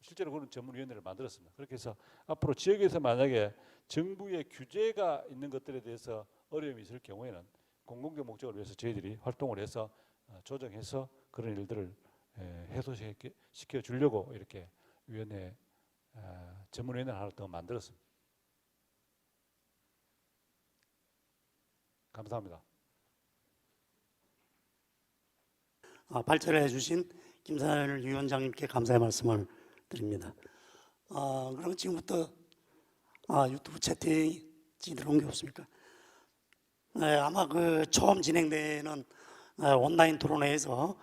실제로 그런 전문위원회를 만들었습니다. 그렇게 해서 앞으로 지역에서 만약에 정부의 규제가 있는 것들에 대해서 어려움이 있을 경우에는 공공적 목적을 위해서 저희들이 활동을 해서 조정해서 그런 일들을 해소시켜 주려고 이렇게 위원회 전문위원회를 하나 더 만들었습니다. 감사합니다. 발제를 해주신 김산일 위원장님께 감사의 말씀을 드립니다. 그럼 지금부터 유튜브 채팅이 들어온 게 없습니까? 네, 아마 그 처음 진행되는 온라인 토론회에서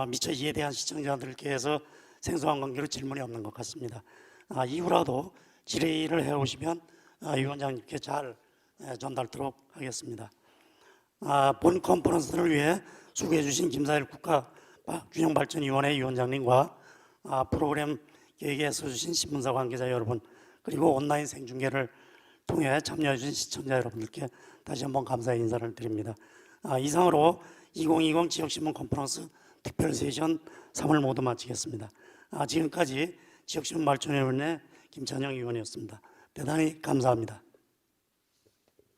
미처 이에 대한 시청자들께 해서 생소한 관계로 질문이 없는 것 같습니다. 이후라도 질의를 해오시면 위원장님께 잘 전달토록 하겠습니다. 본 컨퍼런스를 위해 수고해 주신 김사일 국가균형발전위원회 위원장님과 프로그램 계획에 써주신 신문사 관계자 여러분, 그리고 온라인 생중계를 통해 참여해 주신 시청자 여러분들께 다시 한번 감사의 인사를 드립니다. 이상으로 2020 지역신문 컨퍼런스 특별 세션 3을 모두 마치겠습니다. 지금까지 지역신문 발전위원회 김찬영 위원이었습니다. 대단히 감사합니다.